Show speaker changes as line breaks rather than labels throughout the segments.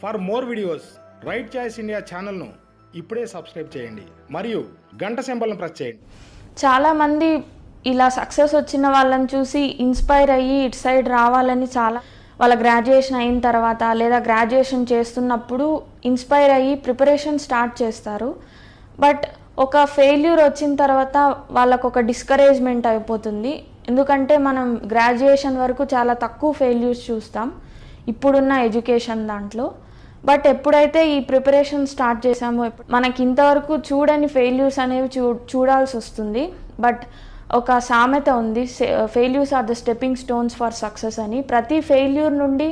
For more videos right choice India ఛానల్ను ఇప్పుడే subscribe చేయండి మరియు గంట సింబల్ను ప్రెస్ చేయండి.
చాలామంది ఇలా సక్సెస్ వచ్చిన వాళ్ళని చూసి ఇన్స్పైర్ అయ్యి ఇటు సైడ్ రావాలని చాలా వాళ్ళ గ్రాడ్యుయేషన్ అయిన తర్వాత లేదా గ్రాడ్యుయేషన్ చేస్తున్నప్పుడు ఇన్స్పైర్ అయ్యి ప్రిపరేషన్ స్టార్ట్ చేస్తారు. బట్ ఒక ఫెయిల్యూర్ వచ్చిన తర్వాత వాళ్ళకు ఒక డిస్కరేజ్మెంట్ అయిపోతుంది. ఎందుకంటే మనం గ్రాడ్యుయేషన్ వరకు చాలా తక్కువ ఫెయిల్యూర్స్ చూస్తాం ఇప్పుడున్న ఎడ్యుకేషన్ దాంట్లో. బట్ ఎప్పుడైతే ఈ ప్రిపరేషన్ స్టార్ట్ చేసామో మనకి ఇంతవరకు చూడని ఫెయిల్యూర్స్ అనేవి చూడాల్సి వస్తుంది. బట్ ఒక సామెత ఉంది, failures are the stepping stones for success అని. ప్రతి ఫెయిల్యూర్ నుండి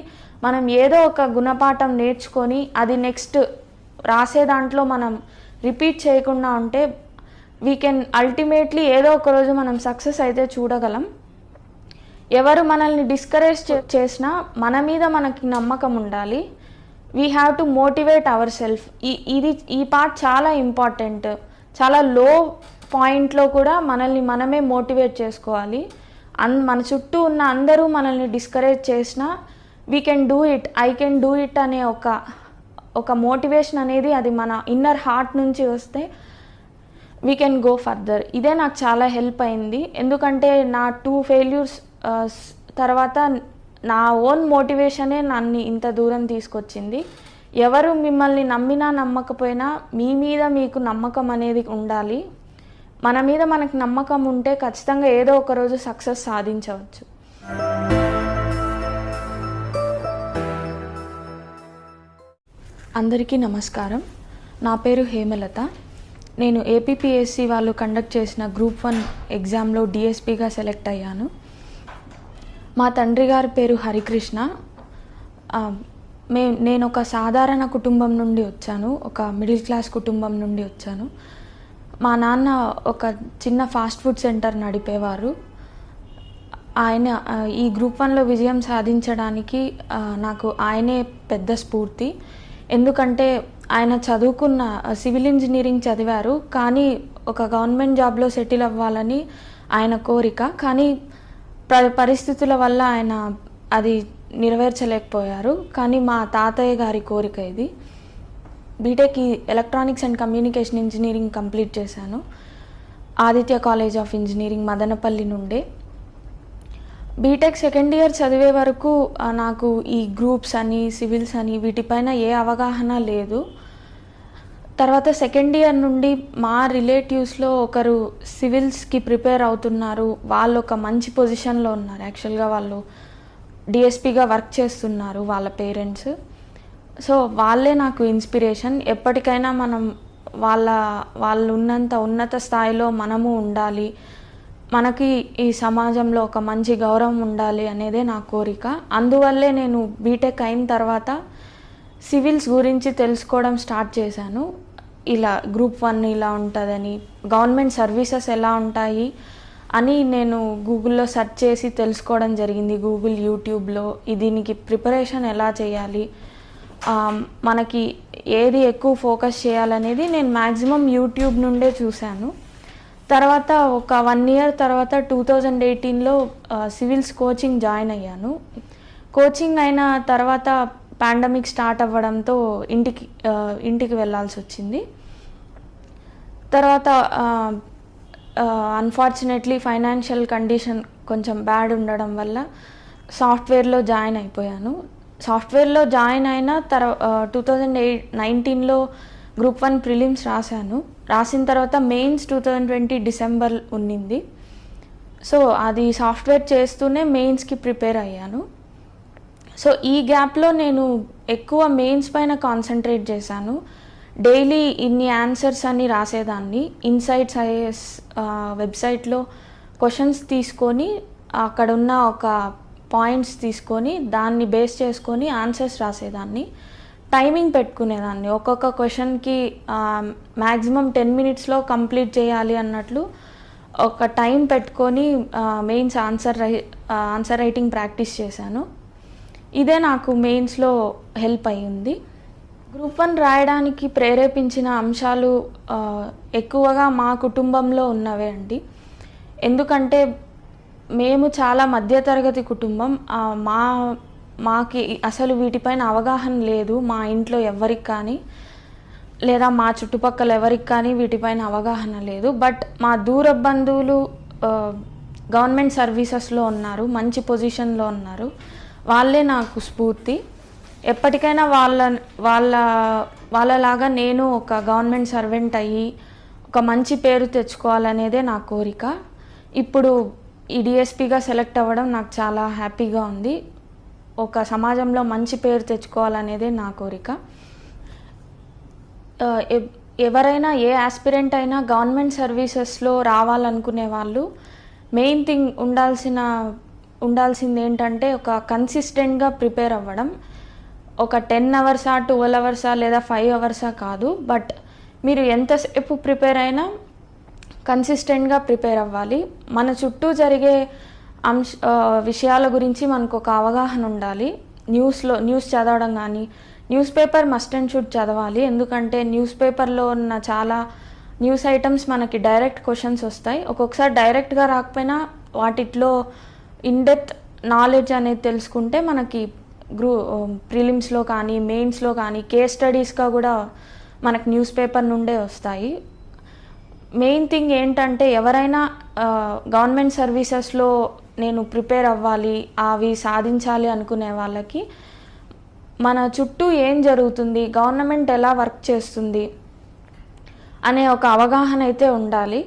మనం ఏదో ఒక గుణపాఠం నేర్చుకొని అది నెక్స్ట్ రాసే దాంట్లో మనం రిపీట్ చేయకుండా ఉంటే వీ కెన్ అల్టిమేట్లీ ఏదో ఒక రోజు మనం సక్సెస్ అయితే చూడగలం. ఎవరు మనల్ని డిస్కరేజ్ చేసినా మన మీద మనకి నమ్మకం ఉండాలి. We have to motivate our self. ఈ పార్ట్ చాలా ఇంపార్టెంట్. చాలా లో పాయింట్లో కూడా మనల్ని మనమే మోటివేట్ చేసుకోవాలి. మన చుట్టూ ఉన్న అందరూ మనల్ని డిస్కరేజ్ చేసినా we can do it, I can do it అనే ఒక మోటివేషన్ అనేది అది మన ఇన్నర్ హార్ట్ నుంచి వస్తే వీ కెన్ గో ఫర్దర్. ఇదే నాకు చాలా హెల్ప్ అయింది. ఎందుకంటే నా 2 ఫెయిల్యూర్స్ తర్వాత నా ఓన్ మోటివేషనే నన్ను ఇంత దూరం తీసుకొచ్చింది. ఎవరు మిమ్మల్ని నమ్మినా నమ్మకపోయినా మీ మీద మీకు నమ్మకం అనేది ఉండాలి. మన మీద మనకు నమ్మకం ఉంటే ఖచ్చితంగా ఏదో ఒక రోజు సక్సెస్ సాధించవచ్చు. అందరికీ నమస్కారం. నా పేరు హేమలత. నేను ఏపీపీఎస్సీ వాళ్ళు కండక్ట్ చేసిన గ్రూప్ 1 ఎగ్జామ్లో డిఎస్పీగా సెలెక్ట్ అయ్యాను. మా తండ్రి గారి పేరు హరికృష్ణ. నేను ఒక సాధారణ కుటుంబం నుండి వచ్చాను, ఒక మిడిల్ క్లాస్ కుటుంబం నుండి వచ్చాను. మా నాన్న ఒక చిన్న ఫాస్ట్ ఫుడ్ సెంటర్ నడిపేవారు. ఆయన ఈ గ్రూప్ 1లో విజయం సాధించడానికి నాకు ఆయనే పెద్ద స్ఫూర్తి. ఎందుకంటే ఆయన చదువుకున్న సివిల్ ఇంజనీరింగ్ చదివారు, కానీ ఒక గవర్నమెంట్ జాబ్లో సెటిల్ అవ్వాలని ఆయన కోరిక. కానీ పరిస్థితుల వల్ల ఆయన అది నెరవేర్చలేకపోయారు. కానీ మా తాతయ్య గారి కోరిక ఇది. B Tech electronics and communication engineering complete చేశాను Aditya college of engineering Madanapalle నుండే. బీటెక్ సెకండ్ ఇయర్ చదివే వరకు నాకు ఈ గ్రూప్స్ అని సివిల్స్ అని వీటిపైన ఏ అవగాహన లేదు. తర్వాత సెకండ్ ఇయర్ నుండి మా రిలేటివ్స్లో ఒకరు సివిల్స్కి ప్రిపేర్ అవుతున్నారు. వాళ్ళు ఒక మంచి పొజిషన్లో ఉన్నారు. యాక్చువల్గా వాళ్ళు డిఎస్పీగా వర్క్ చేస్తున్నారు వాళ్ళ పేరెంట్స్. సో వాళ్ళే నాకు ఇన్స్పిరేషన్. ఎప్పటికైనా మనం వాళ్ళు ఉన్నంత ఉన్నత స్థాయిలో మనము ఉండాలి, మనకి ఈ సమాజంలో ఒక మంచి గౌరవం ఉండాలి అనేదే నా కోరిక. అందువల్లే నేను బీటెక్ అయిన తర్వాత సివిల్స్ గురించి తెలుసుకోవడం స్టార్ట్ చేశాను. ఇలా గ్రూప్ 1 ఇలా ఉంటుందని, గవర్నమెంట్ సర్వీసెస్ ఎలా ఉంటాయి అని నేను గూగుల్లో సెర్చ్ చేసి తెలుసుకోవడం జరిగింది. గూగుల్, యూట్యూబ్లో దీనికి ప్రిపరేషన్ ఎలా చేయాలి, మనకి ఏది ఎక్కువ ఫోకస్ చేయాలనేది నేను మ్యాక్సిమం యూట్యూబ్ నుండే చూశాను. తర్వాత ఒక 1 ఇయర్ తర్వాత 2018లో సివిల్స్ కోచింగ్ జాయిన్ అయ్యాను. కోచింగ్ అయిన తర్వాత పాండమిక్ స్టార్ట్ అవ్వడంతో ఇంటికి వెళ్ళాల్సి వచ్చింది. తర్వాత అన్ఫార్చునేట్లీ ఫైనాన్షియల్ కండిషన్ కొంచెం బ్యాడ్ ఉండడం వల్ల సాఫ్ట్వేర్లో జాయిన్ అయిపోయాను. సాఫ్ట్వేర్లో జాయిన్ అయిన 2019లో గ్రూప్ 1 ప్రిలిమ్స్ రాసిన తర్వాత మెయిన్స్ 2020 డిసెంబర్ ఉన్నింది. సో అది సాఫ్ట్వేర్ చేస్తూనే మెయిన్స్కి ప్రిపేర్ అయ్యాను. సో ఈ గ్యాప్లో నేను ఎక్కువ మెయిన్స్ పైన కాన్సన్ట్రేట్ చేశాను. డైలీ ఇన్ని ఆన్సర్స్ అని రాసేదాన్ని. ఇన్సైట్స్ ఐఏఎస్ వెబ్సైట్లో క్వశ్చన్స్ తీసుకొని అక్కడ ఉన్న ఒక పాయింట్స్ తీసుకొని దాన్ని బేస్ చేసుకొని ఆన్సర్స్ రాసేదాన్ని. టైమింగ్ పెట్టుకునేదాన్ని. ఒక్కొక్క క్వశ్చన్కి మ్యాక్సిమం 10 మినిట్స్లో కంప్లీట్ చేయాలి అన్నట్లు ఒక టైం పెట్టుకొని మెయిన్స్ ఆన్సర్ రైటింగ్ ప్రాక్టీస్ చేశాను. ఇదే నాకు మెయిన్స్లో హెల్ప్ అయ్యింది. గ్రూప్ 1 రాయడానికి ప్రేరేపించిన అంశాలు ఎక్కువగా మా కుటుంబంలో ఉన్నవే అండి. ఎందుకంటే మేము చాలా మధ్యతరగతి కుటుంబం. మాకి అసలు వీటిపైన అవగాహన లేదు, మా ఇంట్లో ఎవరికి కానీ లేదా మా చుట్టుపక్కల ఎవరికి కానీ వీటిపైన అవగాహన లేదు. బట్ మా దూర బంధువులు గవర్నమెంట్ సర్వీసెస్లో ఉన్నారు, మంచి పొజిషన్లో ఉన్నారు. వాళ్ళే నాకు స్ఫూర్తి. ఎప్పటికైనా వాళ్ళలాగా నేను ఒక గవర్నమెంట్ సర్వెంట్ అయ్యి ఒక మంచి పేరు తెచ్చుకోవాలనేదే నా కోరిక. ఇప్పుడు ఈ డిఎస్పీగా సెలెక్ట్ అవ్వడం నాకు చాలా హ్యాపీగా ఉంది. ఒక సమాజంలో మంచి పేరు తెచ్చుకోవాలనేదే నా కోరిక. ఎవరైనా ఏ ఆస్పిరెంట్ అయినా గవర్నమెంట్ సర్వీసెస్లో రావాలనుకునే వాళ్ళు మెయిన్ థింగ్ ఉండాల్సింది ఏంటంటే ఒక కన్సిస్టెంట్గా ప్రిపేర్ అవ్వడం. ఒక 10 అవర్సా 12 అవర్సా లేదా 5 అవర్సా కాదు, బట్ మీరు ఎంతసేపు ప్రిపేర్ అయినా కన్సిస్టెంట్గా ప్రిపేర్ అవ్వాలి. మన చుట్టూ జరిగే విషయాల గురించి మనకు ఒక అవగాహన ఉండాలి. న్యూస్ చదవడం కానీ, news paper must and should చదవాలి. ఎందుకంటే న్యూస్ పేపర్లో ఉన్న చాలా న్యూస్ ఐటమ్స్ మనకి డైరెక్ట్ క్వశ్చన్స్ వస్తాయి. ఒక్కొక్కసారి డైరెక్ట్గా రాకపోయినా వాటిలో ఇన్డెప్త్ నాలెడ్జ్ అనేది తెలుసుకుంటే మనకి ప్రిలిమ్స్లో కానీ మెయిన్స్లో కానీ కేస్ స్టడీస్గా కూడా మనకు న్యూస్ పేపర్ నుండే వస్తాయి. మెయిన్ థింగ్ ఏంటంటే ఎవరైనా గవర్నమెంట్ సర్వీసెస్లో నేను ప్రిపేర్ అవ్వాలి, అవి సాధించాలి అనుకునే వాళ్ళకి మన చుట్టూ ఏం జరుగుతుంది, గవర్నమెంట్ ఎలా వర్క్ చేస్తుంది అనే ఒక అవగాహన అయితే ఉండాలి.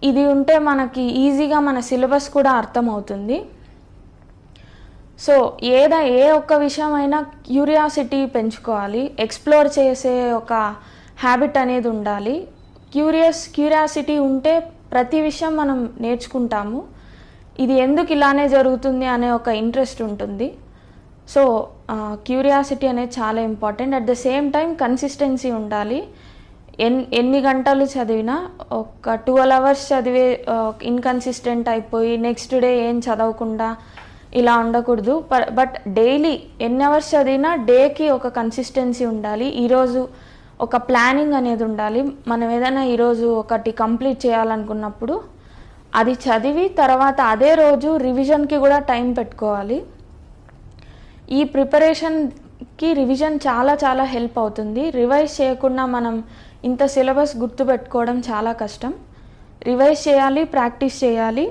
ఇది ఉంటే మనకి ఈజీగా మన సిలబస్ కూడా అర్థమవుతుంది. సో ఏ ఒక్క విషయమైనా క్యూరియాసిటీ పెంచుకోవాలి, ఎక్స్ప్లోర్ చేసే ఒక హ్యాబిట్ అనేది ఉండాలి. క్యూరియాసిటీ ఉంటే ప్రతి విషయం మనం నేర్చుకుంటాము. ఇది ఎందుకు ఇలానే జరుగుతుంది అనే ఒక ఇంట్రెస్ట్ ఉంటుంది. సో క్యూరియాసిటీ అనేది చాలా important. At the same time consistency ఉండాలి. ఎన్ని గంటలు చదివినా ఒక 12 అవర్స్ చదివే ఇన్కన్సిస్టెంట్ అయిపోయి నెక్స్ట్ డే ఏం చదవకుండా ఇలా ఉండకూడదు. బట్ డైలీ ఎన్ని అవర్స్ చదివినా డేకి ఒక కన్సిస్టెన్సీ ఉండాలి. ఈరోజు ఒక ప్లానింగ్ అనేది ఉండాలి. మనం ఏదైనా ఈరోజు ఒకటి కంప్లీట్ చేయాలనుకున్నప్పుడు అది చదివి తర్వాత అదే రోజు రివిజన్కి కూడా టైం పెట్టుకోవాలి. ఈ ప్రిపరేషన్కి రివిజన్ చాలా చాలా హెల్ప్ అవుతుంది. రివైజ్ చేయకుండా మనం ఇంత సిలబస్ గుర్తుపెట్టుకోవడం చాలా కష్టం. రివైజ్ చేయాలి, ప్రాక్టీస్ చేయాలి.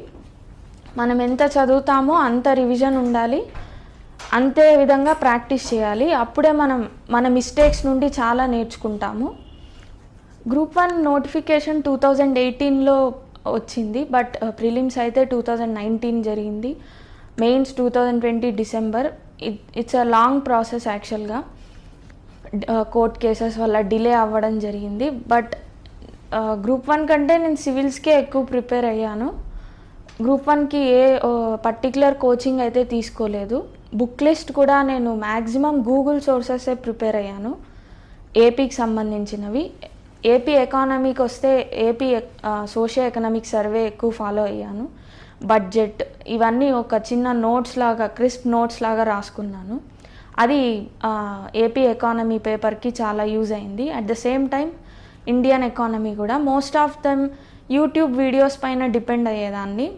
మనం ఎంత చదువుతామో అంత రివిజన్ ఉండాలి, అంతే విధంగా ప్రాక్టీస్ చేయాలి. అప్పుడే మన మిస్టేక్స్ నుండి చాలా నేర్చుకుంటాము. గ్రూప్ 1 నోటిఫికేషన్ 2018లో వచ్చింది, బట్ ప్రిలిమ్స్ అయితే 2019 జరిగింది. Mains 2020 December. It's a long process యాక్చువల్గా. కోర్ట్ కేసెస్ వల్ల డిలే అవ్వడం జరిగింది. బట్ గ్రూప్ 1 కంటే నేను సివిల్స్కే ఎక్కువ ప్రిపేర్ అయ్యాను. గ్రూప్ 1కి ఏ పర్టికులర్ కోచింగ్ అయితే తీసుకోలేదు. బుక్ లిస్ట్ కూడా నేను మ్యాక్సిమం గూగుల్ సోర్సెసే ప్రిపేర్ అయ్యాను, ఏపీకి సంబంధించినవి. ఏపీ ఎకానమీకి వస్తే ఏపీ సోషియో ఎకనామిక్ సర్వే ఎక్కువ ఫాలో అయ్యాను. బడ్జెట్ ఇవన్నీ ఒక చిన్న నోట్స్ లాగా, క్రిస్ప్ నోట్స్ లాగా రాసుకున్నాను. అది ఏపీ ఎకానమీ పేపర్కి చాలా యూజ్ అయింది. At the same time Indian economy కూడా most of them YouTube videos పైన డిపెండ్ అయ్యేదాన్ని.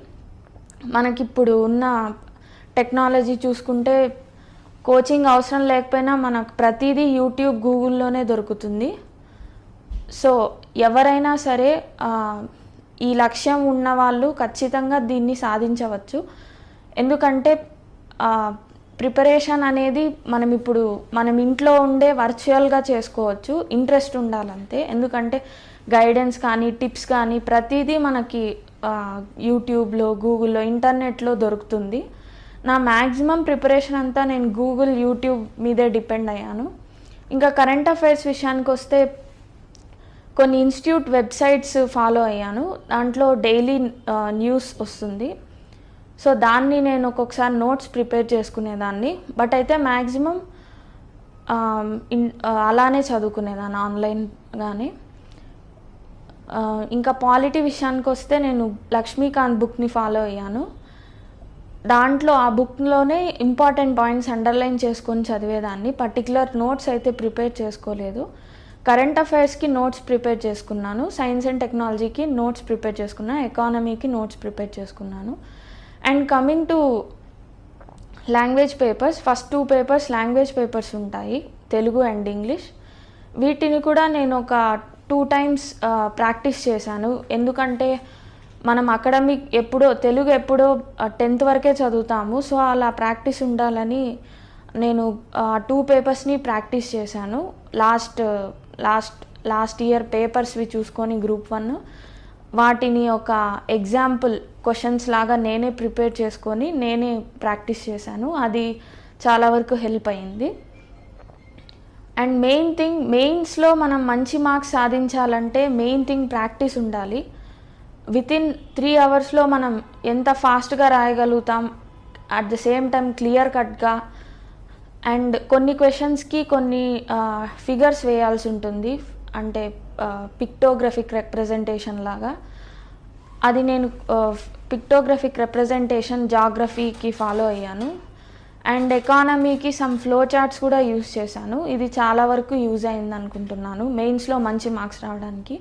మనకిప్పుడు ఉన్న టెక్నాలజీ చూసుకుంటే కోచింగ్ అవసరం లేకపోయినా మనకు ప్రతిదీ యూట్యూబ్, గూగుల్లోనే దొరుకుతుంది. సో ఎవరైనా సరే ఈ లక్ష్యం ఉన్న వాళ్ళు ఖచ్చితంగా దీన్ని సాధించవచ్చు. ఎందుకంటే ప్రిపరేషన్ అనేది మనం ఇంట్లో ఉండే వర్చువల్గా చేసుకోవచ్చు, ఇంట్రెస్ట్ ఉండాలంతే. ఎందుకంటే గైడెన్స్ కానీ టిప్స్ కానీ ప్రతిదీ మనకి యూట్యూబ్లో, గూగుల్లో, ఇంటర్నెట్లో దొరుకుతుంది. నా మ్యాక్సిమం ప్రిపరేషన్ అంతా నేను గూగుల్, యూట్యూబ్ మీదే డిపెండ్ అయ్యాను. ఇంకా కరెంట్ అఫైర్స్ విషయానికి వస్తే కొన్ని ఇన్స్టిట్యూట్ వెబ్సైట్స్ ఫాలో అయ్యాను. దాంట్లో డైలీ న్యూస్ వస్తుంది. సో దాన్ని నేను ఒక్కొక్కసారి నోట్స్ ప్రిపేర్ చేసుకునేదాన్ని. బట్ అయితే మ్యాక్సిమం అలానే చదువుకునేదాన్ని ఆన్లైన్గానే. ఇంకా పాలిటీ విషయానికి వస్తే నేను లక్ష్మీకాంత్ బుక్ని ఫాలో అయ్యాను. దాంట్లో ఆ బుక్లోనే ఇంపార్టెంట్ పాయింట్స్ అండర్లైన్ చేసుకొని చదివేదాన్ని. పర్టికులర్ నోట్స్ అయితే ప్రిపేర్ చేసుకోలేదు. కరెంట్ అఫైర్స్కి నోట్స్ ప్రిపేర్ చేసుకున్నాను, సైన్స్ అండ్ టెక్నాలజీకి నోట్స్ ప్రిపేర్ చేసుకున్నాను, ఎకానమీకి నోట్స్ ప్రిపేర్ చేసుకున్నాను. And coming to language papers, first 2 papers language papers ఉంటాయి, తెలుగు అండ్ ఇంగ్లీష్. వీటిని కూడా నేను ఒక 2 టైమ్స్ ప్రాక్టీస్ చేశాను. ఎందుకంటే మనం అకాడమిక్ తెలుగు ఎప్పుడో 10th వరకే చదువుతాము. సో అలా ప్రాక్టీస్ ఉండాలని నేను 2 పేపర్స్ని ప్రాక్టీస్ చేశాను. లాస్ట్ ఇయర్ పేపర్స్వి చూసుకొని గ్రూప్ 1 వాటిని ఒక ఎగ్జాంపుల్ క్వశ్చన్స్ లాగా నేనే ప్రిపేర్ చేసుకొని నేనే ప్రాక్టీస్ చేశాను. అది చాలా వరకు హెల్ప్ అయింది. అండ్ మెయిన్స్లో మనం మంచి మార్క్స్ సాధించాలంటే మెయిన్ థింగ్ ప్రాక్టీస్ ఉండాలి. వితిన్ 3 అవర్స్లో మనం ఎంత ఫాస్ట్గా రాయగలుగుతాం, at the same time clear కట్గా. అండ్ కొన్ని క్వశ్చన్స్కి కొన్ని ఫిగర్స్ వేయాల్సి ఉంటుంది, అంటే పిక్టోగ్రఫిక్ రిప్రజెంటేషన్ లాగా. అది నేను పిక్టోగ్రఫిక్ రిప్రజెంటేషన్ జాగ్రఫీకి ఫాలో అయ్యాను. అండ్ ఎకానమీకి సమ్ ఫ్లో చార్ట్స్ కూడా యూజ్ చేశాను. ఇది చాలా వరకు యూజ్ అయింది అనుకుంటున్నాను మెయిన్స్లో మంచి మార్క్స్ రావడానికి.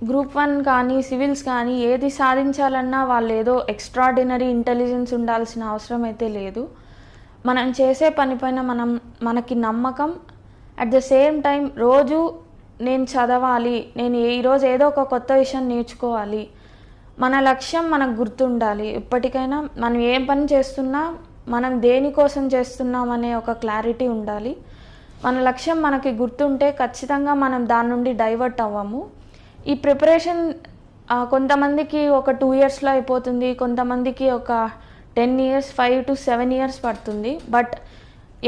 గ్రూప్ 1 కానీ సివిల్స్ కానీ ఏది సాధించాలన్నా వాళ్ళు ఏదో ఎక్స్ట్రాడినరీ ఇంటెలిజెన్స్ ఉండాల్సిన అవసరం అయితే లేదు. మనం చేసే పని పైన మనకి నమ్మకం, అట్ ద సేమ్ టైం రోజు నేను చదవాలి, నేను ఈరోజు ఏదో ఒక కొత్త విషయం నేర్చుకోవాలి, మన లక్ష్యం మనకు గుర్తుండాలి. ఎప్పటికైనా మనం ఏం పని చేస్తున్నా మనం దేనికోసం చేస్తున్నాం అనే ఒక క్లారిటీ ఉండాలి. మన లక్ష్యం మనకి గుర్తుంటే ఖచ్చితంగా మనం దాని నుండి డైవర్ట్ అవ్వము. ఈ ప్రిపరేషన్ కొంతమందికి ఒక 2 ఇయర్స్లో అయిపోతుంది, కొంతమందికి ఒక 10 ఇయర్స్ 5 to 7 ఇయర్స్ పడుతుంది. బట్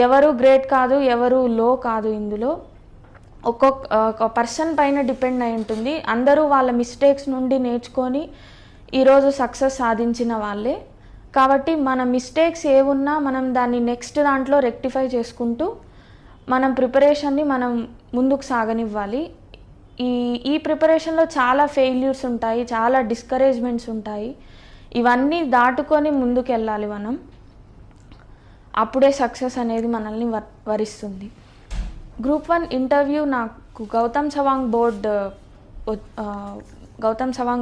ఎవరు గ్రేట్ కాదు, ఎవరు లో కాదు. ఇందులో ఒక్కొక్క పర్సన్ పైన డిపెండ్ అయి ఉంటుంది. అందరూ వాళ్ళ మిస్టేక్స్ నుండి నేర్చుకొని ఈరోజు సక్సెస్ సాధించిన వాళ్ళే. కాబట్టి మన మిస్టేక్స్ ఏమున్నా మనం దాన్ని నెక్స్ట్ దాంట్లో రెక్టిఫై చేసుకుంటూ మనం ప్రిపరేషన్ని మనం ముందుకు సాగనివ్వాలి. ఈ ప్రిపరేషన్లో చాలా ఫెయిల్యూర్స్ ఉంటాయి, చాలా డిస్కరేజ్మెంట్స్ ఉంటాయి. ఇవన్నీ దాటుకొని ముందుకు వెళ్ళాలి మనం. అప్పుడే సక్సెస్ అనేది మనల్ని వరిస్తుంది. గ్రూప్ 1 ఇంటర్వ్యూ నాకు గౌతమ్ సవాంగ్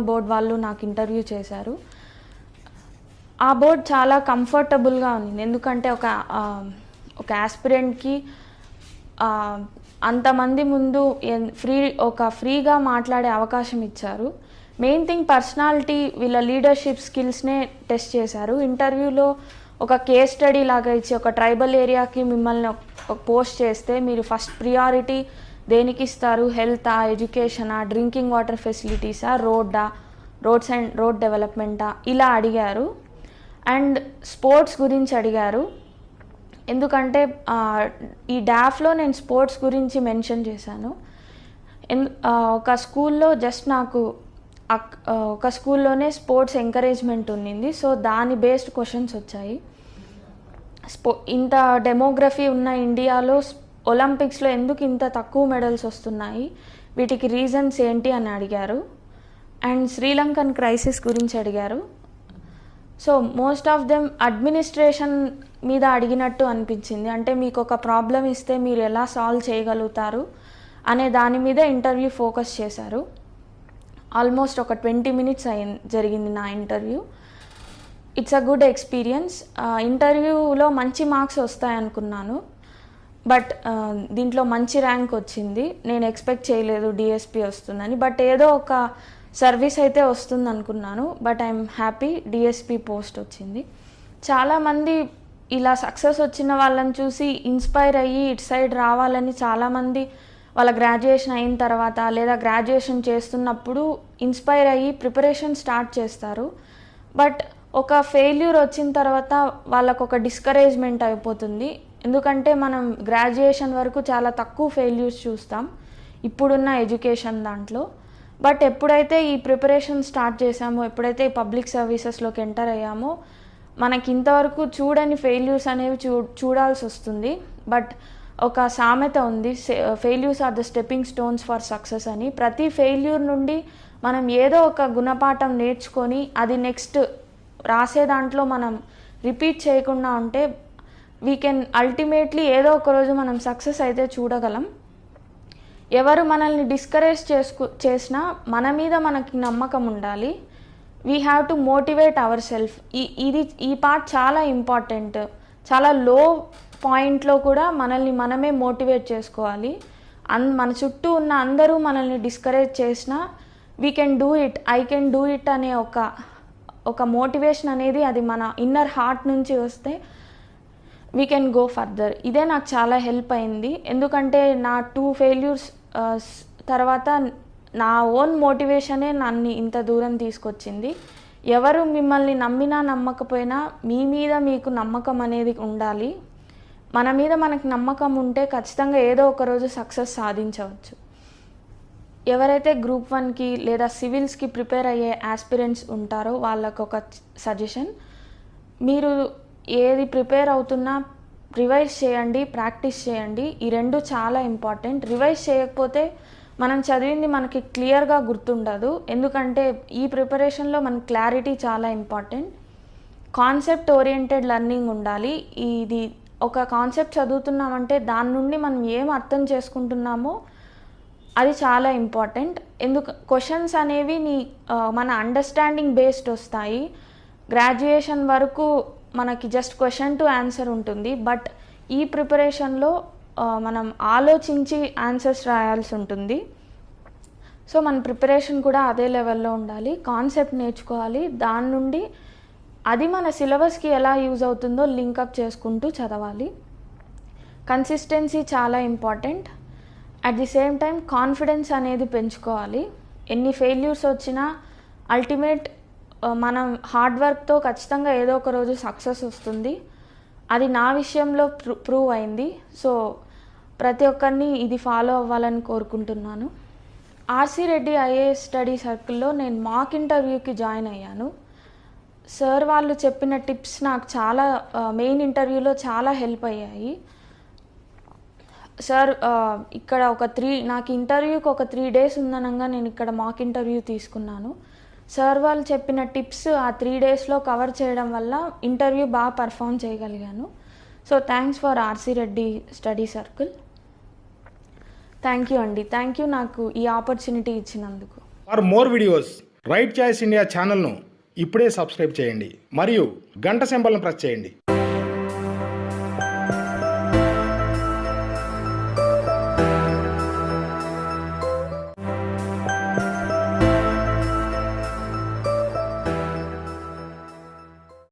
బోర్డ్ వాళ్ళు నాకు ఇంటర్వ్యూ చేశారు. ఆ బోర్డ్ చాలా కంఫర్టబుల్గా ఉంది. ఎందుకంటే ఒక ఆస్పిరెంట్కి అంతమంది ముందు ఫ్రీగా మాట్లాడే అవకాశం ఇచ్చారు. మెయిన్ థింగ్ పర్సనాలిటీ, వీళ్ళ లీడర్షిప్ స్కిల్స్నే టెస్ట్ చేశారు. ఇంటర్వ్యూలో ఒక కేస్ స్టడీ లాగా ఇచ్చి ఒక ట్రైబల్ ఏరియాకి మిమ్మల్ని పోస్ట్ చేస్తే మీరు ఫస్ట్ ప్రియారిటీ దేనికి ఇస్తారు, హెల్తా, ఎడ్యుకేషనా, డ్రింకింగ్ వాటర్ ఫెసిలిటీసా, రోడ్స్ అండ్ రోడ్ డెవలప్మెంటా, ఇలా అడిగారు. అండ్ స్పోర్ట్స్ గురించి అడిగారు. ఎందుకంటే ఈ డాఫ్లో నేను స్పోర్ట్స్ గురించి మెన్షన్ చేశాను. ఒక స్కూల్లో నాకు ఒక స్కూల్లోనే స్పోర్ట్స్ ఎంకరేజ్మెంట్ ఉన్నింది. సో దాని బేస్డ్ క్వశ్చన్స్ వచ్చాయి. ఇంత డెమోగ్రఫీ ఉన్న ఇండియాలో ఒలింపిక్స్లో ఎందుకు ఇంత తక్కువ మెడల్స్ వస్తున్నాయి, వీటికి రీజన్స్ ఏంటి అని అడిగారు. అండ్ శ్రీలంకన్ క్రైసిస్ గురించి అడిగారు. So most of them administration మీద అడిగినట్టు అనిపించింది. అంటే మీకు ఒక ప్రాబ్లం ఇస్తే మీరు ఎలా సాల్వ్ చేయగలుగుతారు అనే దాని మీద ఇంటర్వ్యూ ఫోకస్ చేశారు. ఆల్మోస్ట్ ఒక 20 minutes జరిగింది నా interview. It's a good experience. ఇంటర్వ్యూలో మంచి మార్క్స్ వస్తాయనుకున్నాను, బట్ దీంట్లో మంచి ర్యాంక్ వచ్చింది. నేను ఎక్స్పెక్ట్ చేయలేదు డిఎస్పి వస్తుందని, బట్ ఏదో ఒక సర్వీస్ అయితే వస్తుంది అనుకున్నాను. But I'm happy, DSP post వచ్చింది. చాలామంది ఇలా సక్సెస్ వచ్చిన వాళ్ళని చూసి ఇన్స్పైర్ అయ్యి ఇటు సైడ్ రావాలని చాలామంది వాళ్ళ గ్రాడ్యుయేషన్ అయిన తర్వాత లేదా గ్రాడ్యుయేషన్ చేస్తున్నప్పుడు ఇన్స్పైర్ అయ్యి ప్రిపరేషన్ స్టార్ట్ చేస్తారు. బట్ ఒక ఫెయిల్యూర్ వచ్చిన తర్వాత వాళ్ళకు ఒక డిస్కరేజ్మెంట్ అయిపోతుంది. ఎందుకంటే మనం గ్రాడ్యుయేషన్ వరకు చాలా తక్కువ ఫెయిల్యూర్స్ చూస్తాం ఇప్పుడున్న ఎడ్యుకేషన్ దాంట్లో. బట్ ఎప్పుడైతే ఈ ప్రిపరేషన్ స్టార్ట్ చేసామో, ఎప్పుడైతే ఈ పబ్లిక్ సర్వీసెస్లోకి ఎంటర్ అయ్యామో, మనకి ఇంతవరకు చూడని ఫెయిల్యూర్స్ అనేవి చూడాల్సి వస్తుంది. బట్ ఒక సామెత ఉంది, failures are the stepping stones for success అని. ప్రతి ఫెయిల్యూర్ నుండి మనం ఏదో ఒక గుణపాఠం నేర్చుకొని అది నెక్స్ట్ రాసే దాంట్లో మనం రిపీట్ చేయకుండా ఉంటే వీ కెన్ అల్టిమేట్లీ ఏదో ఒక రోజు మనం సక్సెస్ అయితే చూడగలం. ఎవరు మనల్ని డిస్కరేజ్ చేసినా మన మీద మనకి నమ్మకం ఉండాలి. We have to motivate our self. ఈ పార్ట్ చాలా ఇంపార్టెంట్. చాలా లో పాయింట్లో కూడా మనల్ని మనమే మోటివేట్ చేసుకోవాలి. మన చుట్టూ ఉన్న అందరూ మనల్ని డిస్కరేజ్ చేసినా we can do it, I can do it అనే ఒక మోటివేషన్ అనేది అది మన ఇన్నర్ హార్ట్ నుంచి వస్తే వీ కెన్ గో ఫర్దర్. ఇదే నాకు చాలా హెల్ప్ అయింది. ఎందుకంటే నా 2 ఫెయిల్యూర్స్ తర్వాత నా ఓన్ మోటివేషనే నన్ను ఇంత దూరం తీసుకొచ్చింది. ఎవరు మిమ్మల్ని నమ్మినా నమ్మకపోయినా మీ మీద మీకు నమ్మకం అనేది ఉండాలి. మన మీద మనకు నమ్మకం ఉంటే ఖచ్చితంగా ఏదో ఒక రోజు సక్సెస్ సాధించవచ్చు. ఎవరైతే గ్రూప్ 1కి లేదా సివిల్స్కి ప్రిపేర్ అయ్యే ఆస్పిరెంట్స్ ఉంటారో వాళ్ళకు ఒక సజెషన్, మీరు ఏది ప్రిపేర్ అవుతున్నా రివైజ్ చేయండి, ప్రాక్టీస్ చేయండి. ఈ 2 చాలా ఇంపార్టెంట్. రివైజ్ చేయకపోతే మనం చదివింది మనకి క్లియర్గా గుర్తుండదు. ఎందుకంటే ఈ ప్రిపరేషన్లో మన క్లారిటీ చాలా ఇంపార్టెంట్. కాన్సెప్ట్ ఓరియంటెడ్ లెర్నింగ్ ఉండాలి. ఇది ఒక కాన్సెప్ట్ చదువుతున్నామంటే దాని నుండి మనం ఏం అర్థం చేసుకుంటున్నామో అది చాలా ఇంపార్టెంట్. క్వశ్చన్స్ అనేవి మన అండర్స్టాండింగ్ బేస్డ్ వస్తాయి. గ్రాడ్యుయేషన్ వరకు మనకి జస్ట్ క్వశ్చన్ టు ఆన్సర్ ఉంటుంది. బట్ ఈ ప్రిపరేషన్లో మనం ఆలోచించి ఆన్సర్స్ రాయాల్సి ఉంటుంది. సో మన ప్రిపరేషన్ కూడా అదే లెవెల్లో ఉండాలి. కాన్సెప్ట్ నేర్చుకోవాలి, దాని నుండి అది మన సిలబస్కి ఎలా యూజ్ అవుతుందో లింకప్ చేసుకుంటూ చదవాలి. కన్సిస్టెన్సీ చాలా important. At the same time confidence అనేది పెంచుకోవాలి. ఎన్ని ఫెయిల్యూర్స్ వచ్చినా అల్టిమేట్ మనం హార్డ్ వర్క్తో ఖచ్చితంగా ఏదో ఒక రోజు సక్సెస్ వస్తుంది. అది నా విషయంలో ప్రూవ్ అయింది. సో ప్రతి ఒక్కరిని ఇది ఫాలో అవ్వాలని కోరుకుంటున్నాను. ఆర్సి రెడ్డి ఐఏఎస్ స్టడీ సర్కిల్లో నేను మాక్ ఇంటర్వ్యూకి జాయిన్ అయ్యాను. సార్ వాళ్ళు చెప్పిన టిప్స్ నాకు చాలా మెయిన్ ఇంటర్వ్యూలో చాలా హెల్ప్ అయ్యాయి. సార్ ఇక్కడ నాకు ఇంటర్వ్యూకి ఒక 3 days ఉందనగా నేను ఇక్కడ మాక్ ఇంటర్వ్యూ తీసుకున్నాను. సార్ వాళ్ళు చెప్పిన టిప్స్ ఆ 3 daysలో కవర్ చేయడం వల్ల ఇంటర్వ్యూ బాగా పర్ఫామ్ చేయగలిగాను. So thanks for RC Reddy study circle. Thank you అండి. థ్యాంక్ యూ నాకు ఈ ఆపర్చునిటీ ఇచ్చినందుకు.
For more videos right choice India ఛానల్ను ఇప్పుడే సబ్స్క్రైబ్ చేయండి మరియు గంట సింబల్ను ప్రెస్ చేయండి.